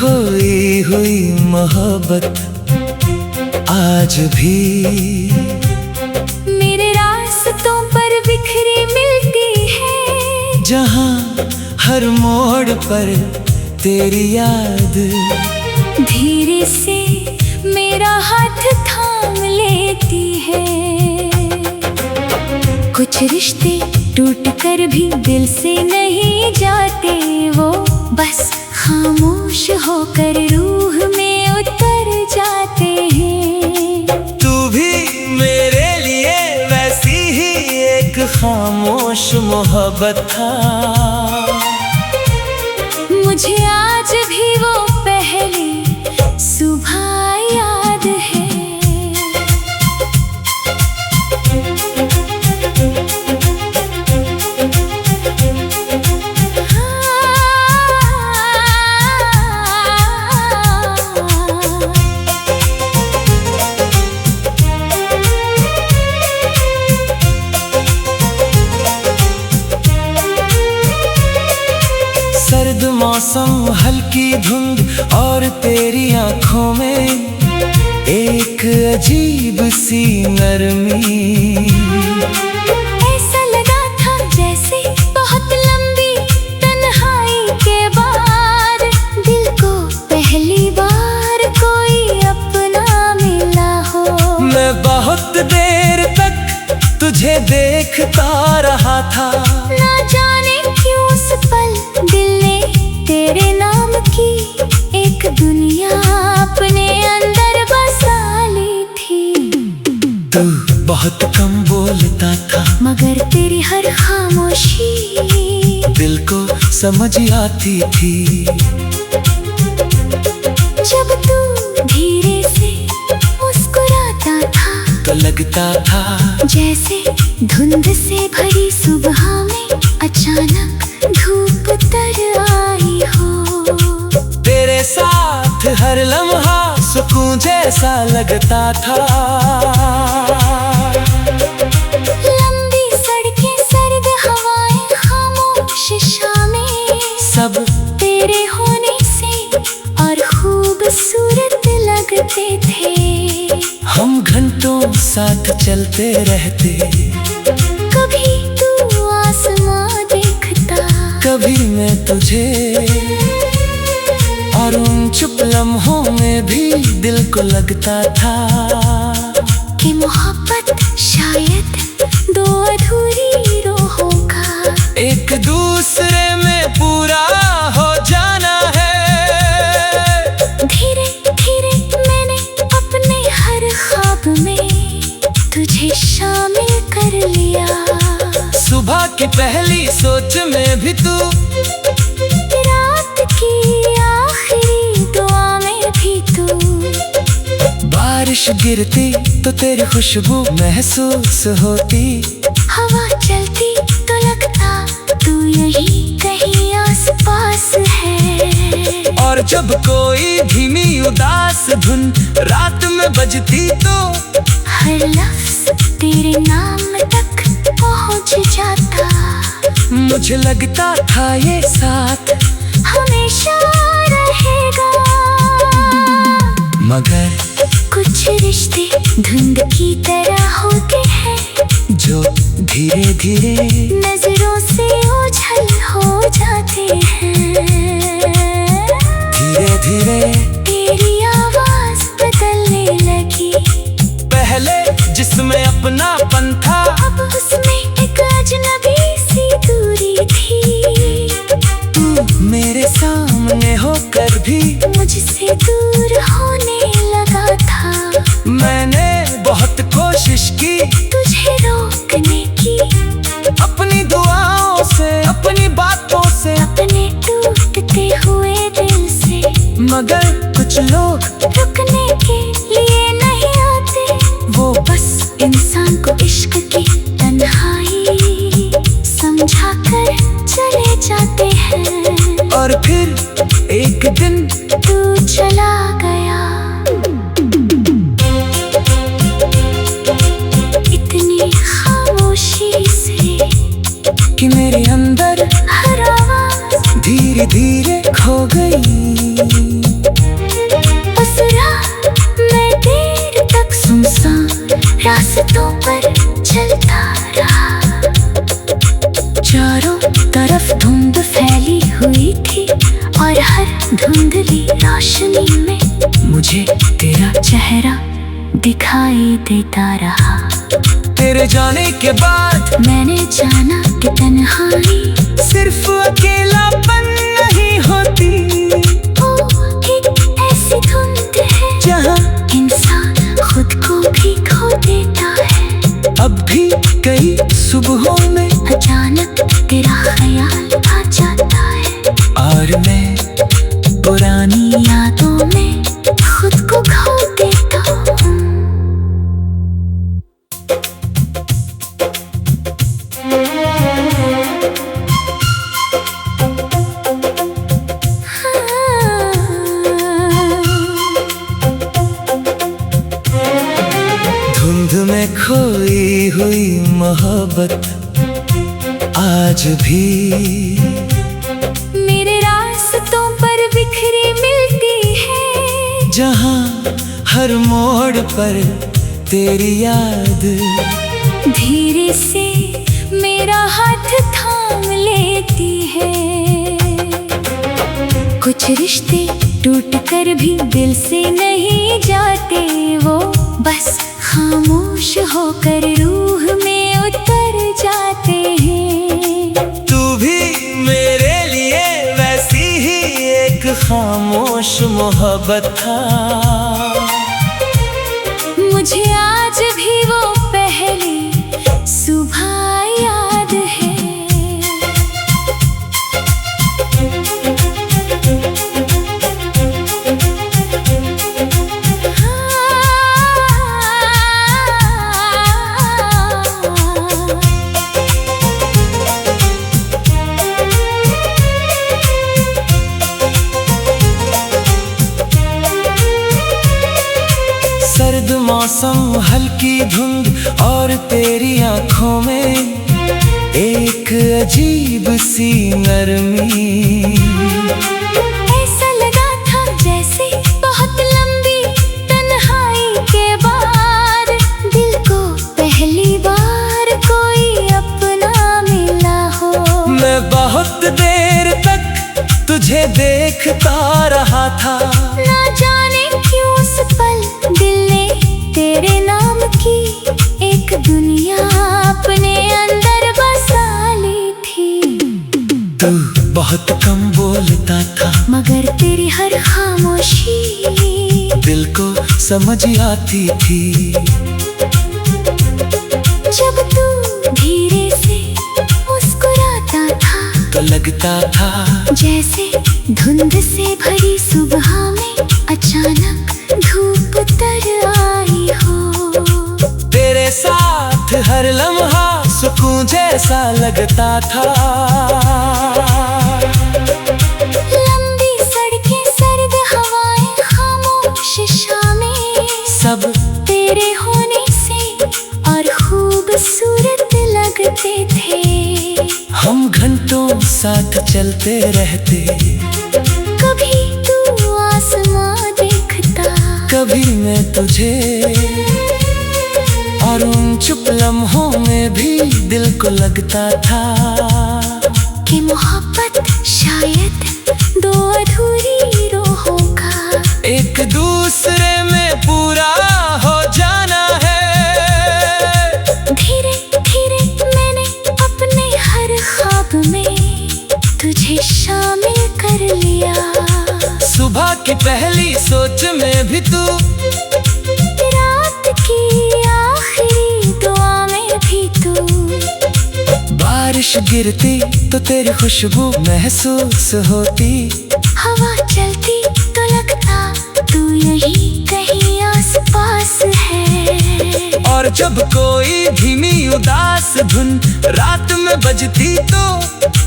खोई हुई मोहब्बत आज भी मेरे रास्तों पर बिखरी मिलती है, जहाँ हर मोड़ पर तेरी याद धीरे से मेरा हाथ थाम लेती है। कुछ रिश्ते टूट कर भी दिल से नहीं जाते, वो बस खामोश होकर रूह में उतर जाते हैं। तू भी मेरे लिए वैसी ही एक खामोश मोहब्बत था। मुझे आज भी वो पहली सुबह याद है। सर्द मौसम, हल्की धुंध और तेरी आंखों में एक अजीब सी नरमी। ऐसा लगा था जैसे बहुत लंबी तन्हाई के बाद दिल को पहली बार कोई अपना मिला हो। मैं बहुत देर तक तुझे देखता रहा था, ना जाने क्यों उस पल दिल ने तेरे नाम की एक दुनिया अपने अंदर बसा ली थी। तू बहुत कम बोलता था, मगर तेरी हर खामोशी दिल को समझ आती थी। जब तू धीरे से मुस्कुराता था तो लगता था जैसे धुंध से भरी सुबह में अचानक धूप उतर आई हो। तेरे साथ हर लम्हा सुकून जैसा लगता था। लंबी सड़कें, सर्द हवाएं, खामोश शामें, सब तेरे होने से और खूबसूरत लगते थे। हम घंटों साथ चलते रहते, कभी तू आसमां देखता, कभी मैं तुझे, और उन चुप लम्हों में भी दिल को लगता था कि मोहब्बत शायद दो अधूरी रूहों का एक दूसरे में पूरा हो जाना है। धीरे धीरे मैंने अपने हर ख्वाब में तुझे शामिल कर लिया। सुबह की पहली सोच में भी तू, रात की आखिरी दुआ में भी तू, बारिश गिरती तो तेरी खुशबू महसूस होती। हवा चलती तो लगता तू यहीं कहीं आसपास है। और जब कोई धीमी उदास धुन रात में बजती तो हर लफ्ज तेरे नाम तक पहुंच जाता। मुझे लगता था ये साथ हमेशा रहेगा, मगर कुछ रिश्ते धुंध की तरह होते हैं जो धीरे धीरे नजरों से ओझल हो जाते हैं। धीरे धीरे तेरी आवाज बदलने लगी, पहले जिसमें अपनापन था अब उसमें एक अजनबी सी दूरी थी। तू मेरे सामने होकर भी मुझसे दूर होने लगा था। मैंने बहुत कोशिश की तुझे रोकने की, अपनी दुआओं से, अपनी बातों से, अपने टूटते हुए दिल से, मगर कुछ लोग रुकने के लिए नहीं आते। वो बस इंसान को इश्क की तन्हाई समझा कर चले जाते हैं। और फिर एक दिन तू चला गया, इतनी खामोशी से कि मेरे अंदर हर आवाज धीरे धीरे खो गई। की रोशनी में मुझे तेरा चेहरा दिखाई देता रहा। तेरे जाने के बाद मैंने जाना कि तन्हाई सिर्फ अकेलापन नहीं होती। ओ एक ऐसी धुंध है जहाँ इंसान खुद को भी खो देता है। अब भी कई सुबहों में अचानक तेरा ख्याल आ जाता है और मैं पुरानी यादों में खुद को खो देता हूँ। धुंध में खोई हुई मोहब्बत आज भी मेरे रास्तों पर बिखरी मिलती है। जहाँ हर मोड़ पर तेरी याद धीरे से मेरा हाथ थाम लेती है। कुछ रिश्ते टूट कर भी दिल से नहीं जाते, वो बस खामोश होकर रूह में उतर जाते हैं। तू भी मेरे लिए वैसी ही एक खामोश मोहब्बत था। मुझे आज भी वो पहली सुबह याद है। सर्द मौसम, हल्की धुंध और तेरी आंखों में एक अजीब सी नरमी। ऐसा लगा था जैसे बहुत लंबी तन्हाई के बाद दिल को पहली बार कोई अपना मिला हो। मैं बहुत देर तक तुझे देखता रहा था। ना जाने क्यों उस पल दिल ने तेरे नाम की एक दुनिया अपने अंदर बसा ली थी। तू बहुत कम बोलता था मगर तेरी हर खामोशी दिल को समझ आती थी। जब तू धीरे से मुस्कुराता था तो लगता था जैसे धुंध से भरी सुबह में अचानक धूप उतर आई हो। तेरे साथ हर लम्हा सुकून जैसा लगता था। लंबी सड़कें, सर्द हवाएं, खामोश शामें, सब तेरे होने से और खूबसूरत लगते थे। हम घंटों साथ चलते रहते, कभी तू आसमां देखता, कभी मैं तुझे, और उन चुप लम्हों में भी दिल को लगता था कि मोहब्बत शायद दो अधूरी रूहों का एक दूसरे में पूरा हो जाना है। धीरे धीरे मैंने अपने हर ख्वाब में तुझे शामिल कर लिया। सुबह की पहली सोच में भी तू, रात की आखिरी दुआ में भी तू, बारिश गिरती तो तेरी खुशबू महसूस होती। हवा चलती तो लगता तू यहीं कहीं आसपास है। और जब कोई धीमी उदास धुन रात में बजती तो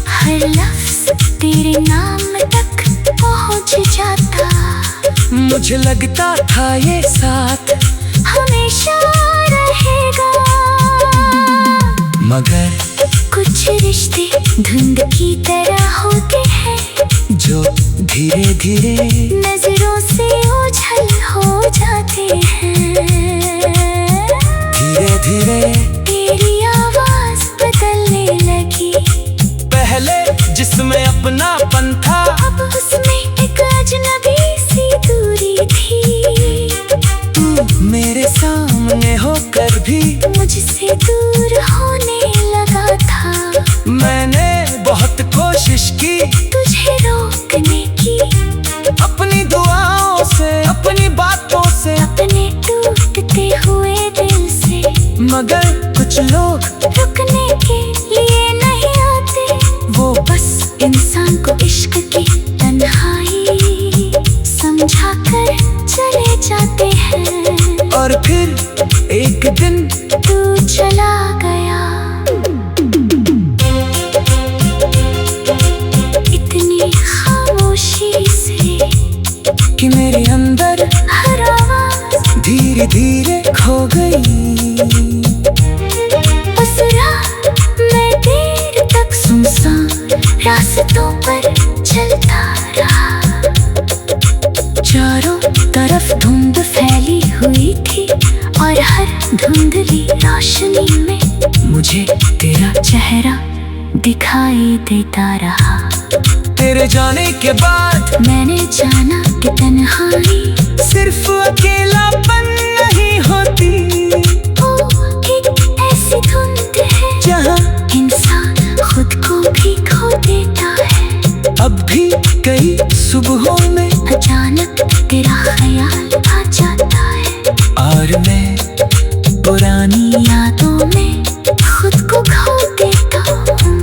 हर लफ्ज तेरे नाम तक पहुंच जाता। मुझे लगता था ये साथ हमेशा रहेगा। मगर कुछ रिश्ते धुंध की तरह होते हैं जो धीरे धीरे नजरों से ओझल हो जाते हैं। धीरे धीरे तेरी आवाज बदलने लगी, पहले जिसमें अपनापन था अब उसमें एक अजनबी मगर कुछ लोग रुकने के लिए नहीं आते, वो बस इंसान को इश्क की तन्हाई समझाकर चले जाते हैं। और फिर एक दिन तू चला गया, इतनी खामोशी से कि मेरे अंदर हर आवाज धीरे धीरे खो गई। उस रात मैं देर तक सुनसान रास्तों पर चलता रहा। चारों तरफ धुंध फैली हुई थी और हर धुंधली रोशनी में मुझे तेरा चेहरा दिखाई देता रहा। तेरे जाने के बाद मैंने जाना कि तन्हाई सिर्फ अकेलापन नहीं होती, वो एक ऐसी धुंध है जहाँ इंसान खुद को भी खो देता है। अब भी कई सुबहों में अचानक तेरा ख्याल आ जाता है और मैं पुरानी यादों में खुद को खो देता हूँ।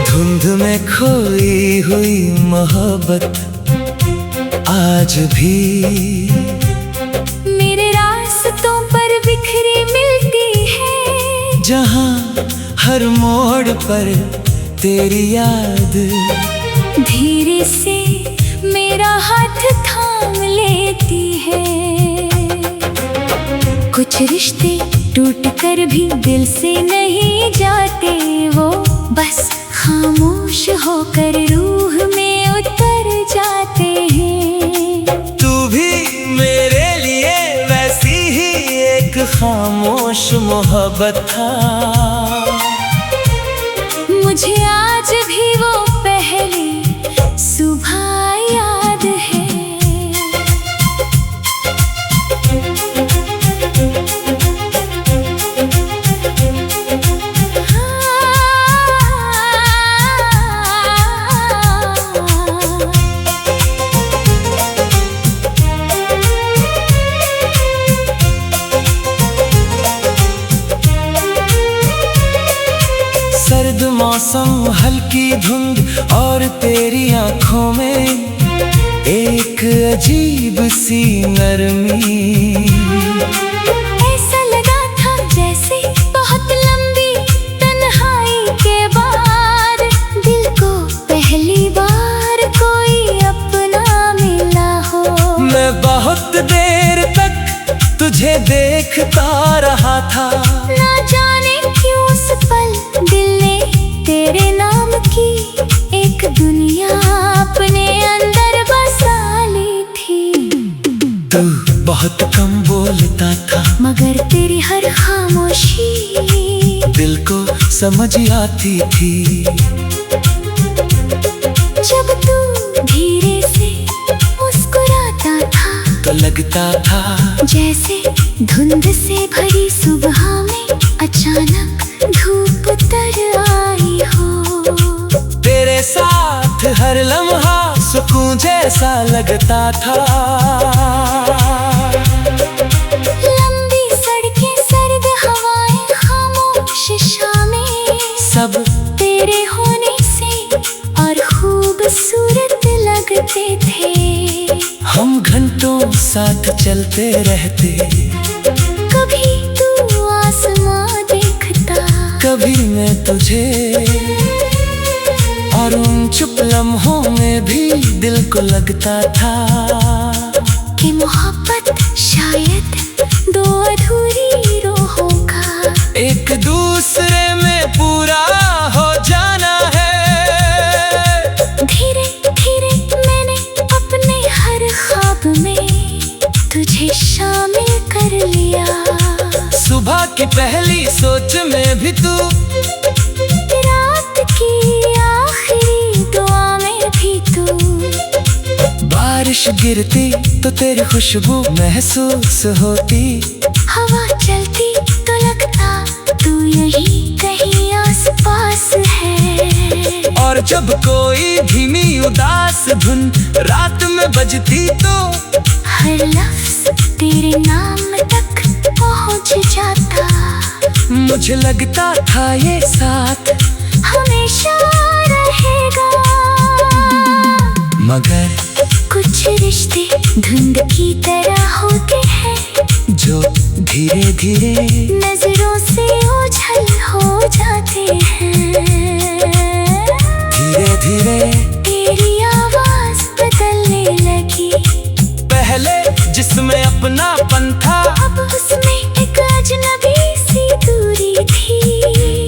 धुंध में खोई हुई मोहब्बत आज भी मेरे रास्तों पर बिखरी मिलती है, जहाँ हर मोड़ पर तेरी याद धीरे से मेरा हाथ थाम लेती है। कुछ रिश्ते टूट कर भी दिल से नहीं जाते, वो बस खामोश होकर रूह में उतर जाते हैं। तू भी मेरे लिए वैसी ही एक खामोश मोहब्बत था। मुझे आज भी वो पहली सुबह याद है। सर्द मौसम, हल्की धुंध और तेरी आंखों में एक अजीब सी नरमी। ऐसा लगा था जैसे बहुत लंबी तन्हाई के बाद दिल को पहली बार कोई अपना मिला हो। मैं बहुत देर तक तुझे देखता रहा था, ना जाने क्यों उस पल दिल ने तेरे नाम की एक दुनिया अपने अंदर बसा ली थी। तू बहुत कम बोलता था मगर तेरी हर खामोशी दिल को समझ आती थी। जब तू धीरे से मुस्कुराता था तो लगता था जैसे धुंध से भरी सुबह में अचानक धूप उतर आई हो। तेरे साथ हर लम्हा सुकून जैसा लगता था। लंबी सड़कें, सर्द हवाएं, खामोश शामें, सब तेरे होने से और खूबसूरत लगते थे। हम घंटों साथ चलते रहते, कभी तू आसमां देखता, कभी मैं तुझे, और उन चुप लम्हों में भी दिल को लगता था कि मोहब्बत शायद दो अधूरी रूहों का एक दूसरे में पूरा हो जाना है। धीरे धीरे मैंने अपने हर ख्वाब में तुझे शामिल कर लिया। सुबह की पहली सोच में भी तू, रात की आखिरी दुआ में भी तू, बारिश गिरती तो तेरी खुशबू महसूस होती, हवा चलती तो लगता और जब कोई धीमी उदास धुन रात में बजती तो हर लफ्ज तेरे नाम तक पहुंच जाता। मुझे लगता था ये साथ हमेशा रहेगा, मगर कुछ रिश्ते धुंध की तरह होते हैं जो धीरे धीरे नजरों से ओझल हो जाते हैं। धीरे धीरे तेरी आवाज बदलने लगी, पहले जिसमें अपनापन था अब उसमें एक अजनबी सी दूरी थी।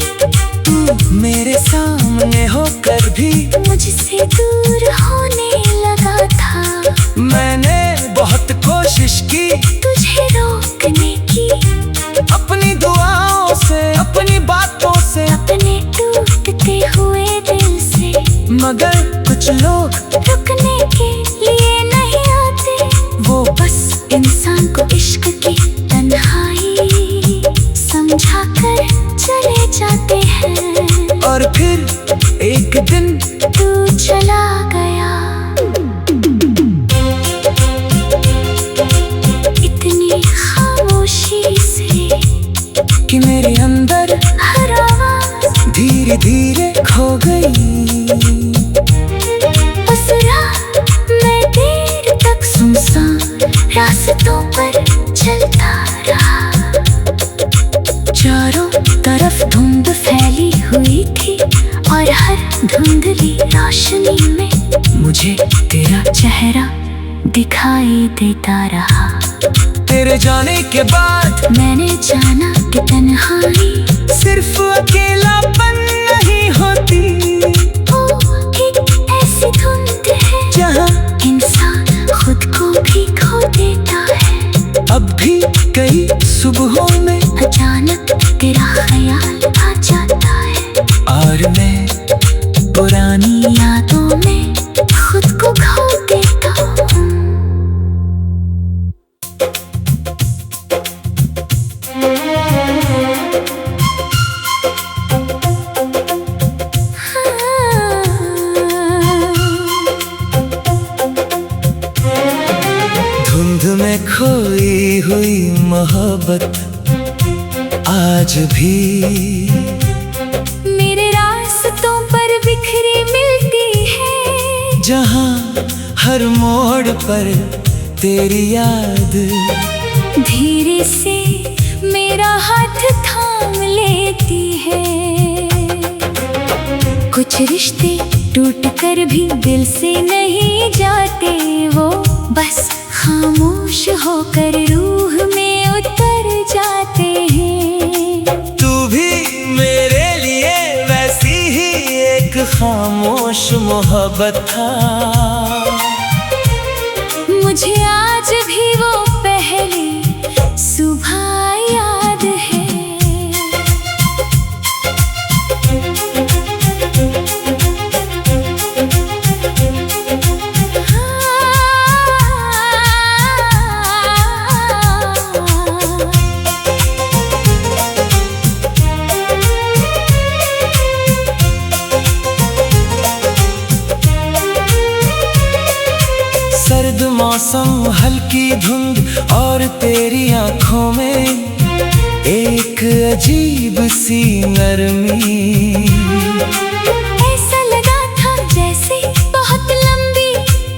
तू मेरे सामने होकर भी मुझसे दूर होने लगा था। मैंने बहुत कोशिश की तुझे रोकने की, अपनी दुआओं से अपनी बातों से, अपने टूटते हुए दिल से, मगर कुछ लोग रुकने के लिए नहीं आते। वो बस इंसान को इश्क की तन्हाई समझा कर चले जाते हैं। और फिर एक दिन तू चला गया, इतनी खामोशी से कि मेरे अंदर हर आवाज धीरे धीरे खो गई। उस रात मैं देर तक सुनसान रास्तों पर चलता रहा। चारों तरफ धुंध फैली हुई थी और हर धुंधली रोशनी में मुझे तेरा चेहरा दिखाई देता रहा। तेरे जाने के बाद मैंने जाना कि तन्हाई सिर्फ अकेलापन नहीं होती, वो एक ऐसी धुंध है जहाँ इंसान खुद को भी खो देता है। अब भी कई सुबहों में अचानक तेरा ख्याल आ जाता है और मैं पुरानी यादों में खुद को खो देता हूँ। धुंध में खोई हुई मोहब्बत आज भी मेरे रास्तों पर बिखरी मिलती है, जहाँ हर मोड़ पर तेरी याद धीरे से मेरा हाथ थाम लेती है। कुछ रिश्ते टूट कर भी दिल से नहीं जाते, वो बस खामोश होकर रूह में उतर जाते हैं। तू भी मेरे लिए वैसी ही एक खामोश मोहब्बत था। मुझे आज भी वो पहली सुबह याद है। सर्द मौसम, हल्की धुंध और तेरी आंखों में एक अजीब सी नरमी। ऐसा लगा था जैसे बहुत लंबी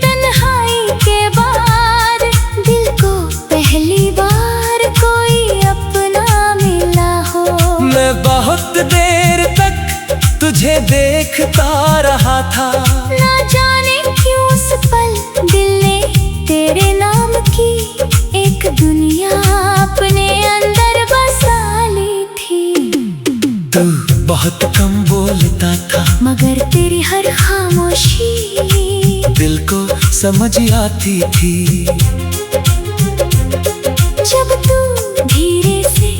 तन्हाई के बाद दिल को पहली बार कोई अपना मिला हो। मैं बहुत देर तक तुझे देखता रहा था, ना जाने क्यों उस पल दिल ने तेरे नाम की एक दुनिया अपने अंदर बसा ली थी। तू बहुत कम बोलता था, मगर तेरी हर खामोशी दिल को समझ आती थी। जब तू धीरे से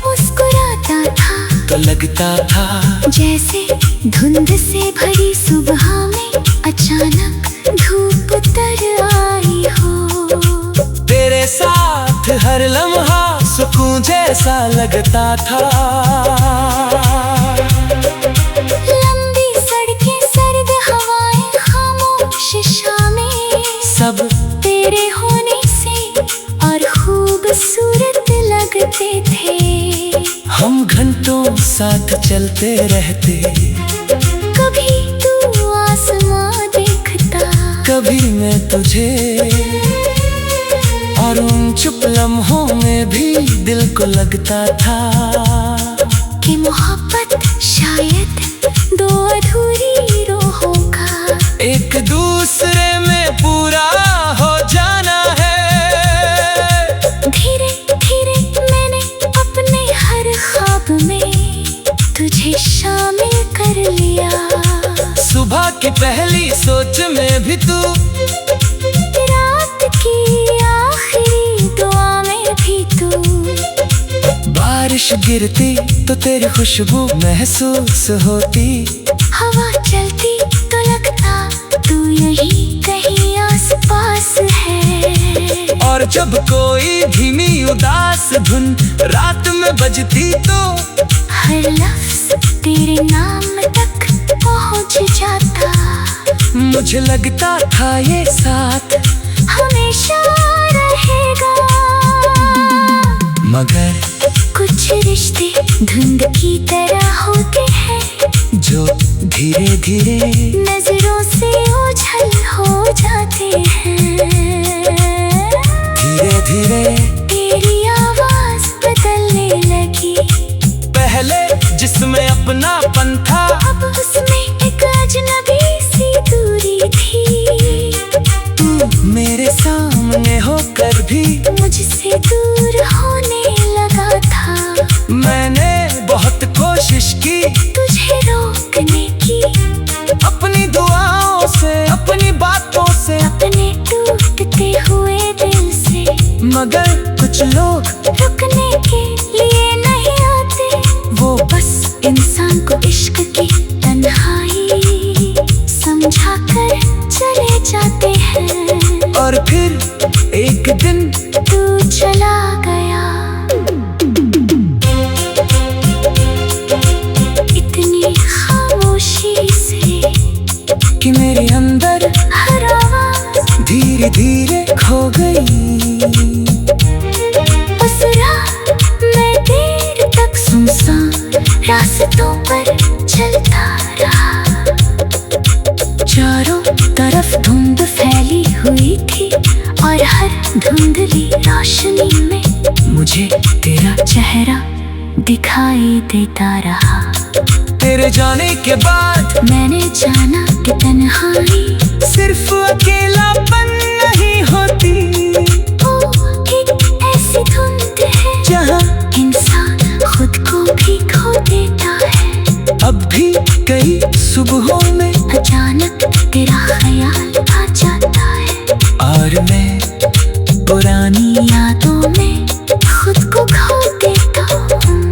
मुस्कुराता था तो लगता था जैसे धुंध से भरी सुबह में अचानक धूप उतर आई हो। तेरे साथ हर लम्हा सुकून जैसा लगता था। लंबी सड़कें सर खूबसूरत लगते थे। हम घंटों साथ चलते रहते, कभी तू आसमां देखता, कभी मैं तुझे, और उन चुप लम्हों में भी दिल को लगता था कि मोहब्बत शायद दो अधूरी रूहों का एक दूसरे में पूरा हो जाना है। धीरे धीरे मैंने अपने हर ख्वाब में तुझे शामिल कर लिया। सुबह की पहली सोच में भी तू, रात की आखिरी दुआ में भी तू। बारिश गिरती तो तेरी खुशबू महसूस होती, हवा चलती तो लगता तू यहीं कहीं आसपास है। और जब कोई धीमी उदास धुन रात में बजती तो हर लफ्ज तेरे नाम तक पहुंच जाता। मुझे लगता था ये साथ हमेशा रहेगा, मगर कुछ रिश्ते धुंध की तरह होते हैं जो धीरे धीरे नजरों से ओझल हो जाते हैं। धीरे धीरे तेरी आवाज बदलने लगी, पहले जिसमें अपनापन था अब उसमें एक अजनबी सी दूरी थी। तू मेरे सामने होकर भी मुझसे दूर होने लगा था। मैंने बहुत कोशिश की तुझे रोकने की, अपनी दुआओं से, अपनी बातों से, अपने टूटते हुए दिल से, मगर कुछ लोग रुकने के लिए नहीं आते। वो बस इंसान को इश्क की तन्हाई समझा कर चले जाते हैं। और फिर एक दिन तू चला गया, इतनी खामोशी से कि मेरे अंदर हर आवाज धीरे धीरे खो गई। उस रात मैं देर तक सुनसान रास्तों पर चलता रहा। चारों तरफ धुंध फैली हुई थी और हर धुंधली रोशनी में मुझे तेरा चेहरा दिखाई देता रहा। तेरे जाने के बाद मैंने जाना कि तन्हाई सिर्फ अकेलापन नहीं होती, वो एक ऐसी धुंध है जहाँ इंसान खुद को भी खो देता है। अब भी कई सुबहों में अचानक तेरा ख्याल आ जाता है और मैं पुरानी यादों में खुद को खो देता हूँ।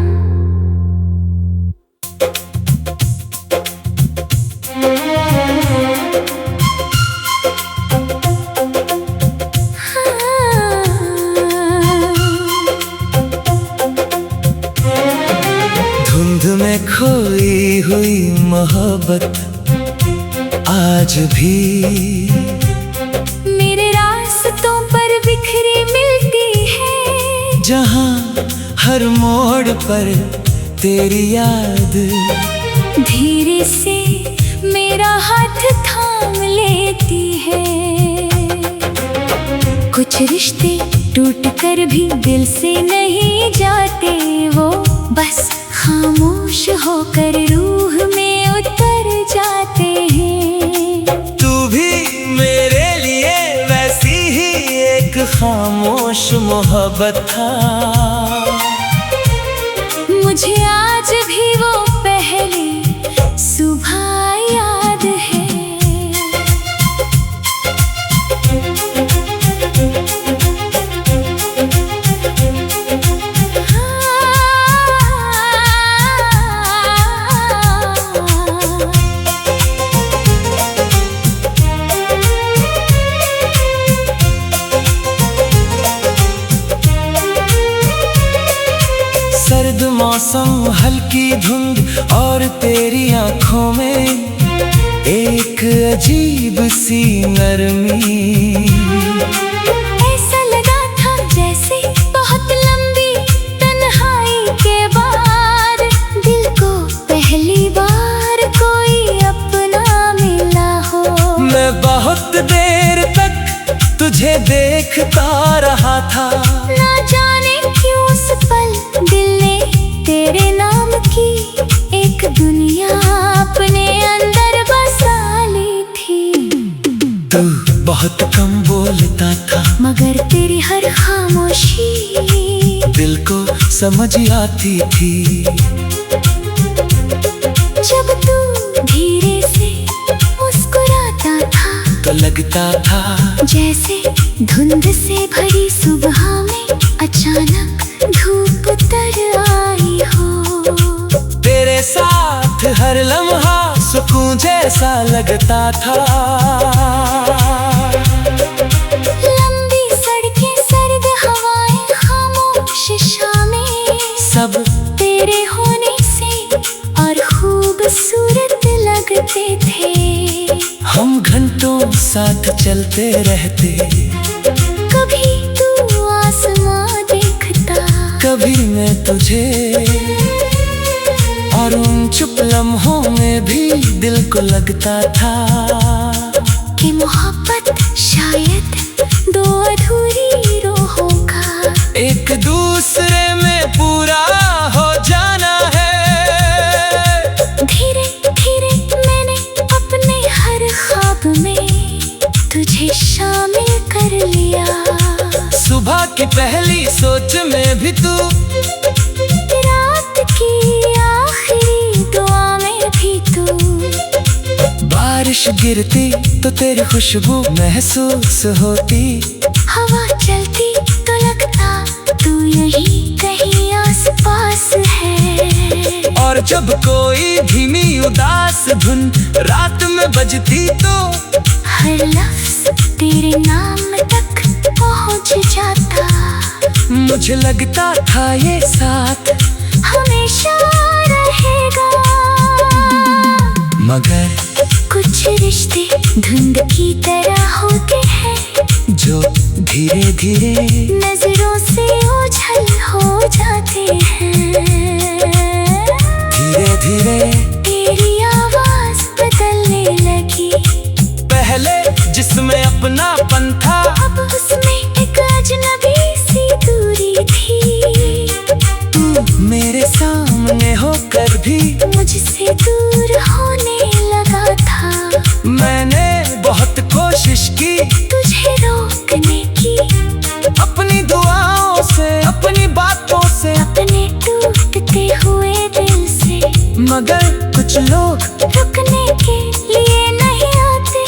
धुंध में खोई हुई मोहब्बत आज भी मेरे रास्तों पर बिखरी मिलती है, जहाँ हर मोड़ पर तेरी याद धीरे से मेरा हाथ थाम लेती है। कुछ रिश्ते टूट कर भी दिल से नहीं जाते, वो बस खामोश होकर रूह में उतर जाते हैं। तू भी मेरे लिए वैसी ही एक खामोश मोहब्बत था। मुझे आज भी वो पहली सुबह याद है। सर्द मौसम, हल्की धुंध और तेरी आंखों में एक अजीब सी नरमी। ऐसा लगा था जैसे बहुत देखता रहा था। ना जाने क्यों उस पल दिल ने तेरे नाम की एक दुनिया अपने अंदर बसा ली थी। तू बहुत कम बोलता था, मगर तेरी हर खामोशी दिल को समझ आती थी। जब तू धीरे से मुस्कुराता था तो लगता था जैसे धुंध से भरी सुबह में अचानक धूप उतर आई हो। तेरे साथ हर लम्हा सुकून जैसा लगता था। लंबी सड़कें, सर्द हवाएं, खामोश शामें, सब तेरे होने से और खूबसूरत लगते थे। हम घंटों साथ चलते रहते, कभी तू आसमां देखता, कभी मैं तुझे, और उन चुप लम्हों में भी दिल को लगता था कि मोहब्बत शायद दो अधूरी रूहों का एक दूसरे में पूरा हो जाना है। धीरे धीरे मैंने अपने हर ख्वाब में तुझे शामिल कर लिया। सुबह की पहली सोच में भी तू, रात की आखिरी दुआ में भी तू, बारिश गिरती तो तेरी खुशबू महसूस होती। हवा चलती तो लगता तू यहीं कहीं आसपास है। और जब कोई धीमी उदास धुन रात में बजती तो हर लफ्ज तेरे नाम तक पहुंच जाता। मुझे लगता था ये साथ हमेशा रहेगा। मगर कुछ रिश्ते धुंध की तरह होते हैं जो धीरे धीरे नजरों से ओझल हो जाते हैं। धीरे धीरे तेरी आवाज बदलने लगी, पहले जिसमें अपनापन था अब उसमें एक अजनबी सी दूरी थी। तू मेरे सामने होकर भी मुझसे दूर होने लगा था। मैंने बहुत कोशिश की तुझे रोकने की, अपनी दुआओं से, अपनी बातों से, अपने टूटते हुए दिल से, मगर कुछ लोग रुकने के लिए नहीं आते।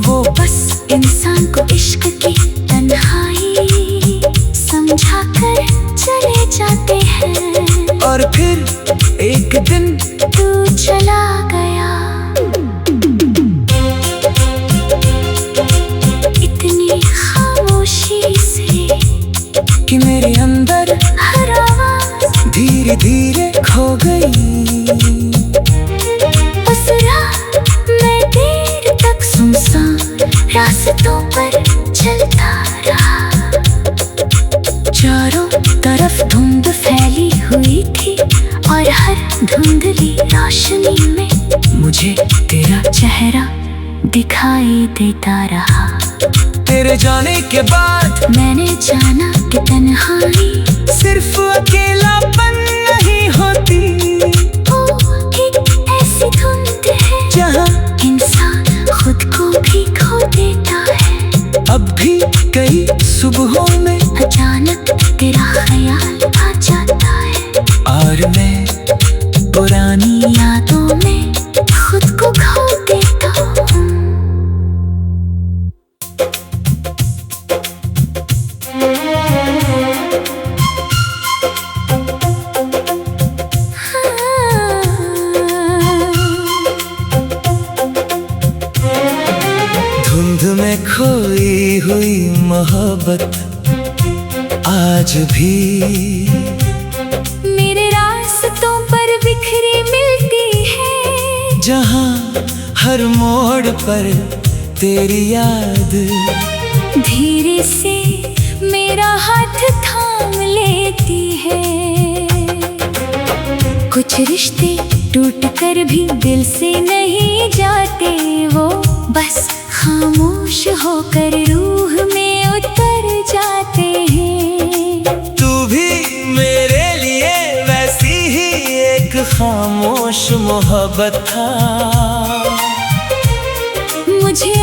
वो बस इंसान को इश्क की तन्हाई समझा कर चले जाते हैं। और फिर एक दिन तू चला गया, इतनी खामोशी से कि मेरे अंदर हर आवाज धीरे धीरे खो गई। उस रात मैं देर तक सुनसान रास्तों पर चलता रहा। चारों तरफ धुंध फैली हुई थी और हर धुंधली रोशनी में मुझे तेरा चेहरा दिखाई देता रहा। तेरे जाने के बाद मैंने जाना कि तन्हाई सिर्फ अकेलापन नहीं होती। ओ एक ऐसी धुंध है जहाँ इंसान खुद को भी खो देता है। अब भी कई सुबहों में अचानक तेरा ख्याल आ जाता है और मैं पुरानी यादों में खुद को खो देता हूँ। धुंध में खोई हुई मोहब्बत आज भी मेरे रास्तों पर बिखरी मिलती है। जहाँ हर मोड़ पर तेरी याद धीरे से मेरा हाथ थाम लेती है। कुछ रिश्ते टूट कर भी दिल से नहीं जाते, वो बस खामोश होकर रूह में उतर खामोश मोहब्बत था। मुझे